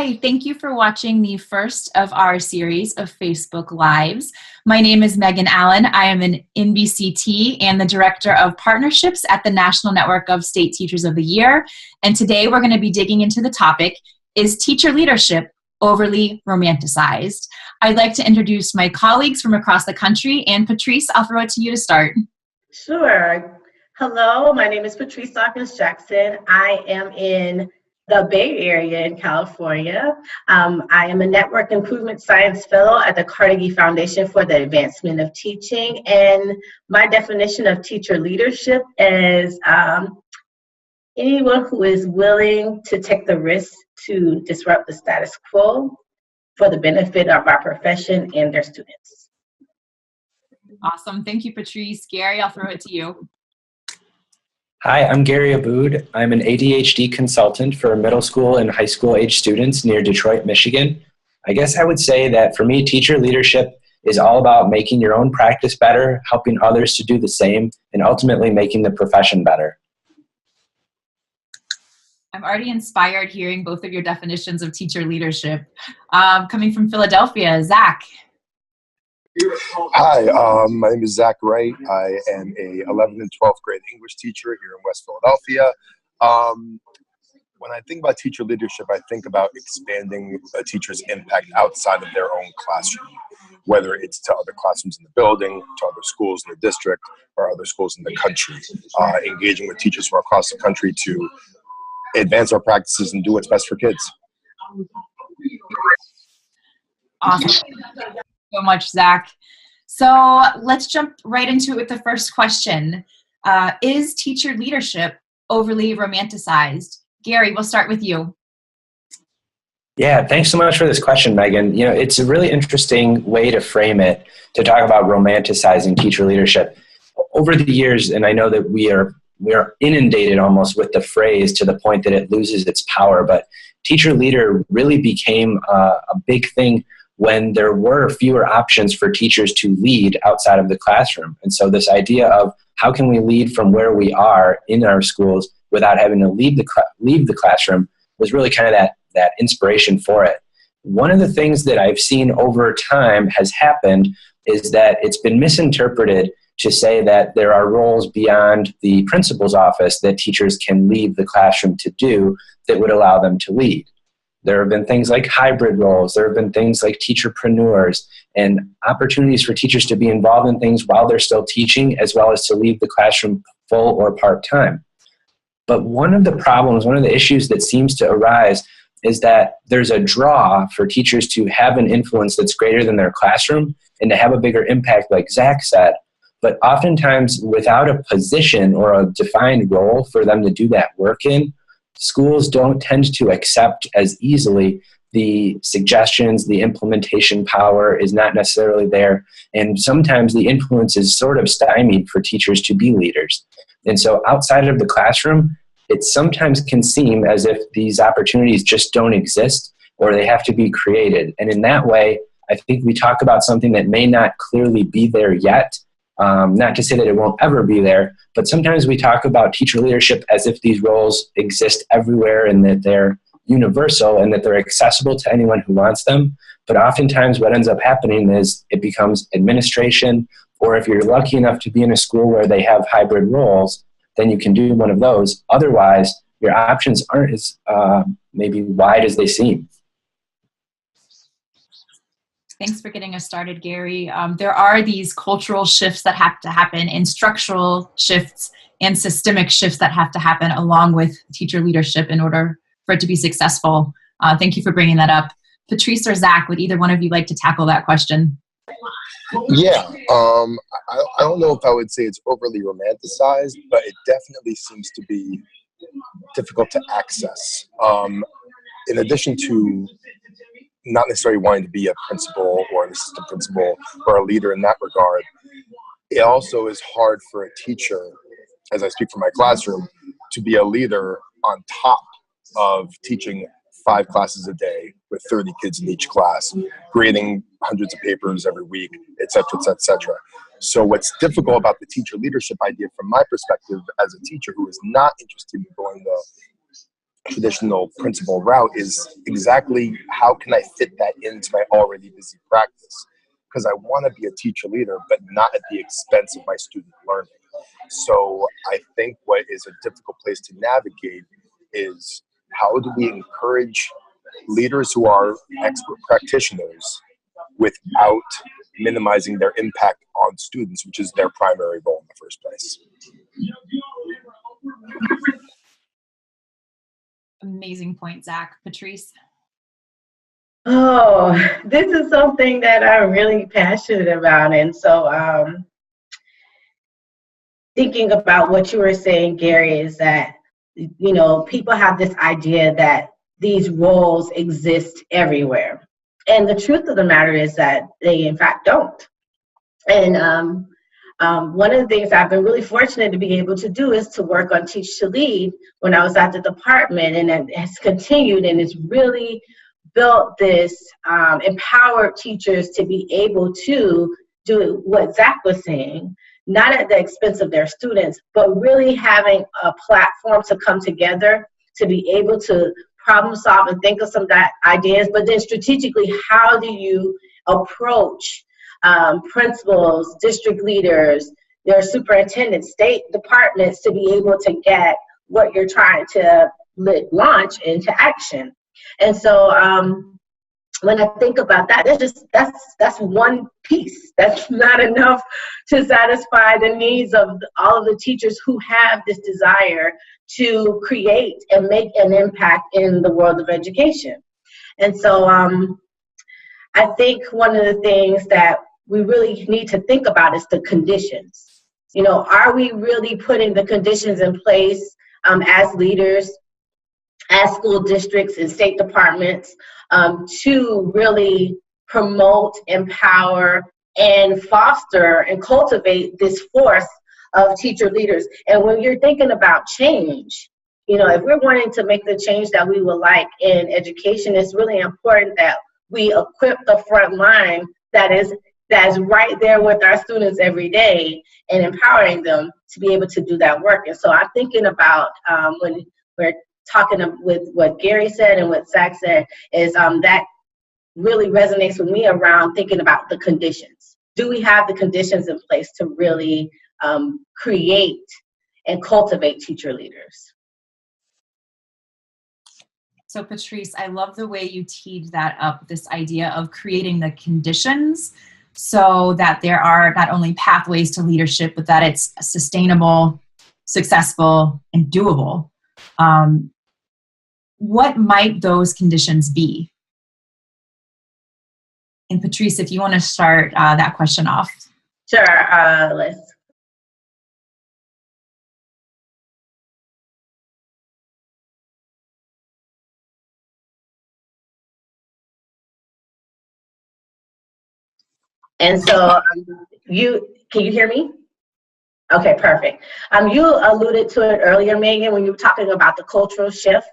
Hi, thank you for watching the first of our series of Facebook Lives. My name is Megan Allen. I am an NBCT and the Director of Partnerships at the National Network of State Teachers of the Year. And today we're going to be digging into the topic, is teacher leadership overly romanticized? I'd like to introduce my colleagues from across the country, and Patrice, I'll throw it to you to start. Sure. Hello, my name is Patrice Dawkins Jackson. I am in the Bay Area in California. I am a Network Improvement Science Fellow at the Carnegie Foundation for the Advancement of Teaching. And my definition of teacher leadership is anyone who is willing to take the risk to disrupt the status quo for the benefit of our profession and their students. Awesome. Thank you, Patrice. Gary, I'll throw it to you. Hi, I'm Gary Aboud. I'm an ADHD consultant for middle school and high school age students near Detroit, Michigan. I guess I would say that for me, teacher leadership is all about making your own practice better, helping others to do the same, and ultimately making the profession better. I'm already inspired hearing both of your definitions of teacher leadership. Coming from Philadelphia, Zach. Hi, my name is Zach Wright. I am a 11th and 12th grade English teacher here in West Philadelphia. When I think about teacher leadership, I think about expanding a teacher's impact outside of their own classroom, whether it's to other classrooms in the building, to other schools in the district, or other schools in the country. Engaging with teachers from across the country to advance our practices and do what's best for kids. Awesome. Thank you so much, Zach. So let's jump right into it with the first question. Is teacher leadership overly romanticized? Gary, we'll start with you. Yeah, thanks so much for this question, Megan. You know, it's a really interesting way to frame it, to talk about romanticizing teacher leadership. Over the years, and I know that we are inundated almost with the phrase to the point that it loses its power, but teacher leader really became a big thing when there were fewer options for teachers to lead outside of the classroom. And so this idea of how can we lead from where we are in our schools without having to leave the classroom was really kind of that inspiration for it. One of the things that I've seen over time has happened is that it's been misinterpreted to say that there are roles beyond the principal's office that teachers can leave the classroom to do that would allow them to lead. There have been things like hybrid roles. There have been things like teacherpreneurs and opportunities for teachers to be involved in things while they're still teaching, as well as to leave the classroom full or part-time. But one of the problems, one of the issues that seems to arise is that there's a draw for teachers to have an influence that's greater than their classroom and to have a bigger impact, like Zach said. But oftentimes, without a position or a defined role for them to do that work in, schools don't tend to accept as easily the suggestions. The implementation power is not necessarily there. And sometimes the influence is sort of stymied for teachers to be leaders. And so outside of the classroom, it sometimes can seem as if these opportunities just don't exist or they have to be created. And in that way, I think we talk about something that may not clearly be there yet. Not to say that it won't ever be there, but sometimes we talk about teacher leadership as if these roles exist everywhere and that they're universal and that they're accessible to anyone who wants them. But oftentimes what ends up happening is it becomes administration, or if you're lucky enough to be in a school where they have hybrid roles, then you can do one of those. Otherwise, your options aren't as maybe wide as they seem. Thanks for getting us started, Gary. There are these cultural shifts that have to happen, and structural shifts and systemic shifts that have to happen along with teacher leadership in order for it to be successful. Thank you for bringing that up. Patrice or Zach, would either one of you like to tackle that question? Yeah, I don't know if I would say it's overly romanticized, but it definitely seems to be difficult to access. In addition to not necessarily wanting to be a principal or an assistant principal or a leader in that regard, it also is hard for a teacher, as I speak for my classroom, to be a leader on top of teaching 5 classes a day with 30 kids in each class, grading hundreds of papers every week, et cetera, et cetera, et cetera. So what's difficult about the teacher leadership idea from my perspective as a teacher who is not interested in going traditional principal route is exactly how can I fit that into my already busy practice? Because I want to be a teacher leader, but not at the expense of my student learning. So I think what is a difficult place to navigate is how do we encourage leaders who are expert practitioners without minimizing their impact on students, which is their primary role in the first place. Amazing point, Zach. Patrice? Oh, this is something that I'm really passionate about. And so thinking about what you were saying, Gary, is that, you know, people have this idea that these roles exist everywhere. And the truth of the matter is that they, in fact, don't. And one of the things I've been really fortunate to be able to do is to work on Teach to Lead when I was at the department, and it has continued, and it's really built this empowered teachers to be able to do what Zach was saying, not at the expense of their students, but really having a platform to come together to be able to problem solve and think of some ideas, but then strategically, how do you approach principals, district leaders, their superintendents, state departments to be able to get what you're trying to launch into action. And so when I think about that, that's one piece. That's not enough to satisfy the needs of all of the teachers who have this desire to create and make an impact in the world of education. And so I think one of the things that we really need to think about is the conditions. You know, are we really putting the conditions in place as leaders, as school districts and state departments to really promote, empower, and foster and cultivate this force of teacher leaders? And when you're thinking about change, you know, if we're wanting to make the change that we would like in education, it's really important that we equip the front line that's right there with our students every day and empowering them to be able to do that work. And so I'm thinking about when we're talking with what Gary said and what Zach said is that really resonates with me around thinking about the conditions. Do we have the conditions in place to really create and cultivate teacher leaders? So Patrice, I love the way you teed that up, this idea of creating the conditions so that there are not only pathways to leadership, but that it's sustainable, successful, and doable. What might those conditions be? And Patrice, if you want to start that question off. Sure, Liz. And so can you hear me? Okay, perfect. You alluded to it earlier, Megan, when you were talking about the cultural shift.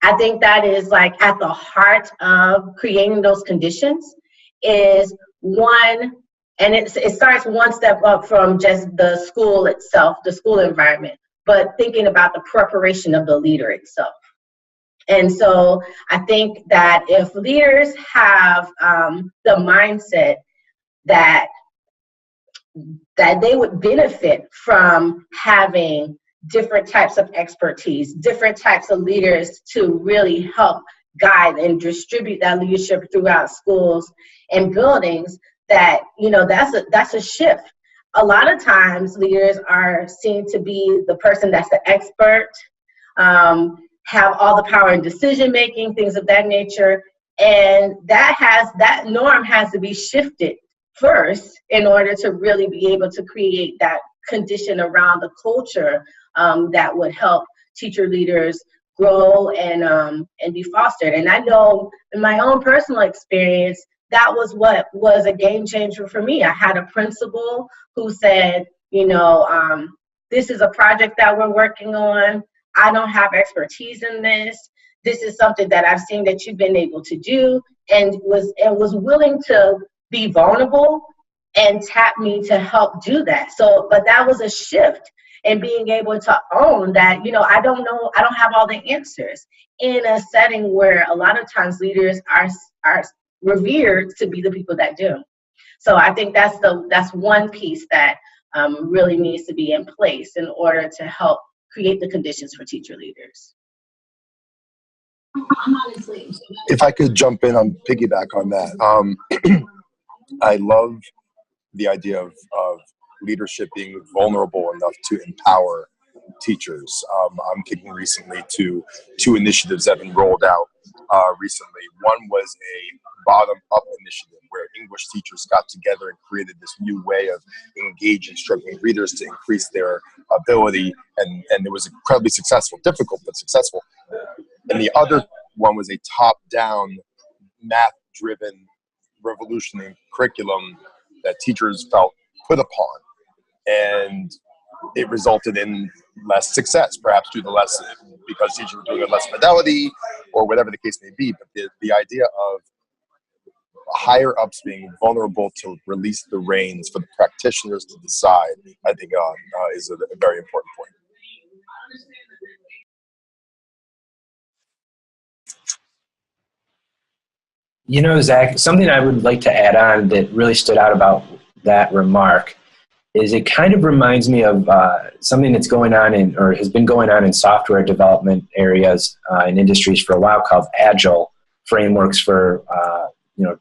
I think that is like at the heart of creating those conditions is one, and it starts one step up from just the school itself, the school environment, but thinking about the preparation of the leader itself. And so I think that if leaders have the mindset that they would benefit from having different types of expertise, different types of leaders to really help guide and distribute that leadership throughout schools and buildings, that, you know, that's a shift. A lot of times leaders are seen to be the person that's the expert, have all the power in decision making, things of that nature, and that norm has to be shifted first in order to really be able to create that condition around the culture that would help teacher leaders grow and be fostered. And I know in my own personal experience, that was what was a game changer for me. I had a principal who said, you know, this is a project that we're working on. I don't have expertise in this. This is something that I've seen that you've been able to do, and was willing to be vulnerable and tap me to help do that. So, but that was a shift. and being able to own that, I don't know, I don't have all the answers, in a setting where a lot of times leaders are revered to be the people that do. So I think that's one piece that really needs to be in place in order to help create the conditions for teacher leaders. If I could jump in on piggyback on that, I love the idea of leadership being vulnerable enough to empower teachers. I'm thinking recently to two initiatives that have been rolled out recently. One was a bottom-up initiative where English teachers got together and created this new way of engaging struggling readers to increase their ability, and it was incredibly successful, difficult but successful. And the other one was a top-down, math-driven, revolutionary curriculum that teachers felt put upon, and it resulted in less success, perhaps due to less, because teachers were doing less fidelity or whatever the case may be. But the idea of higher ups being vulnerable to release the reins for the practitioners to decide, I think is a very important point. Zach, something I would like to add on that really stood out about that remark is it kind of reminds me of something that's going on or has been going on in software development areas and industries for a while, called Agile Frameworks for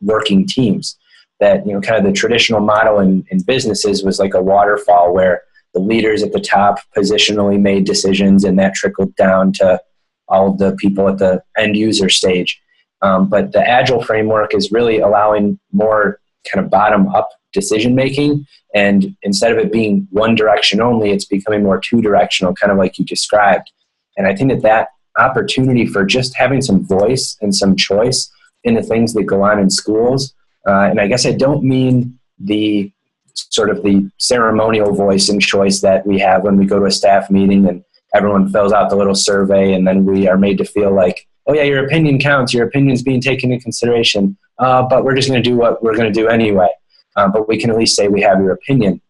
working teams. That kind of the traditional model in businesses was like a waterfall where the leaders at the top positionally made decisions, and that trickled down to all of the people at the end user stage. But the Agile framework is really allowing more kind of bottom-up decision-making, and instead of it being one direction only, it's becoming more two-directional, kind of like you described. And I think that opportunity for just having some voice and some choice in the things that go on in schools, and I guess I don't mean the sort of the ceremonial voice and choice that we have when we go to a staff meeting and everyone fills out the little survey, and then we are made to feel like, oh yeah, your opinion counts, your opinion's being taken into consideration, but we're just going to do what we're going to do anyway. But we can at least say we have your opinion.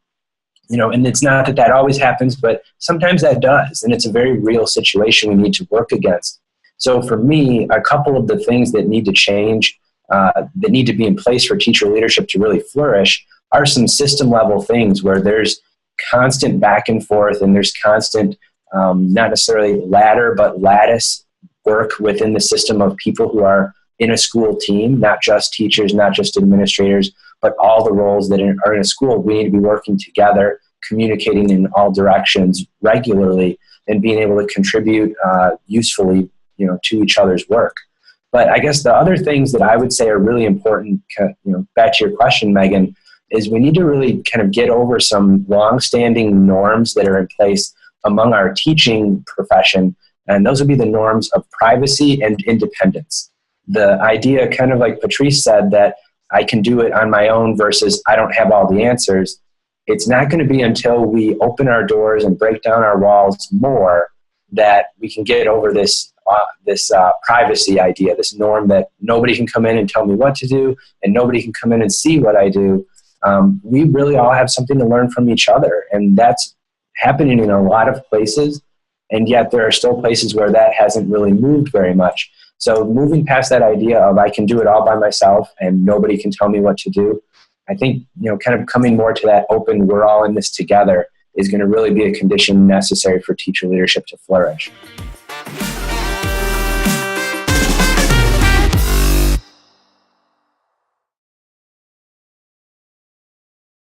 And it's not that always happens, but sometimes that does, and it's a very real situation we need to work against. So for me, a couple of the things that need to change, that need to be in place for teacher leadership to really flourish, are some system level things where there's constant back and forth, and there's constant, not necessarily ladder, but lattice work within the system of people who are in a school team, not just teachers, not just administrators, but all the roles that are in a school. We need to be working together, communicating in all directions regularly, and being able to contribute usefully, to each other's work. But I guess the other things that I would say are really important, back to your question, Megan, is we need to really kind of get over some long-standing norms that are in place among our teaching profession, and those would be the norms of privacy and independence. The idea, kind of like Patrice said, that I can do it on my own versus I don't have all the answers. It's not going to be until we open our doors and break down our walls more that we can get over this privacy idea, this norm that nobody can come in and tell me what to do, and nobody can come in and see what I do. We really all have something to learn from each other, and that's happening in a lot of places, and yet there are still places where that hasn't really moved very much. So moving past that idea of I can do it all by myself and nobody can tell me what to do, I think, kind of coming more to that open, we're all in this together, is going to really be a condition necessary for teacher leadership to flourish.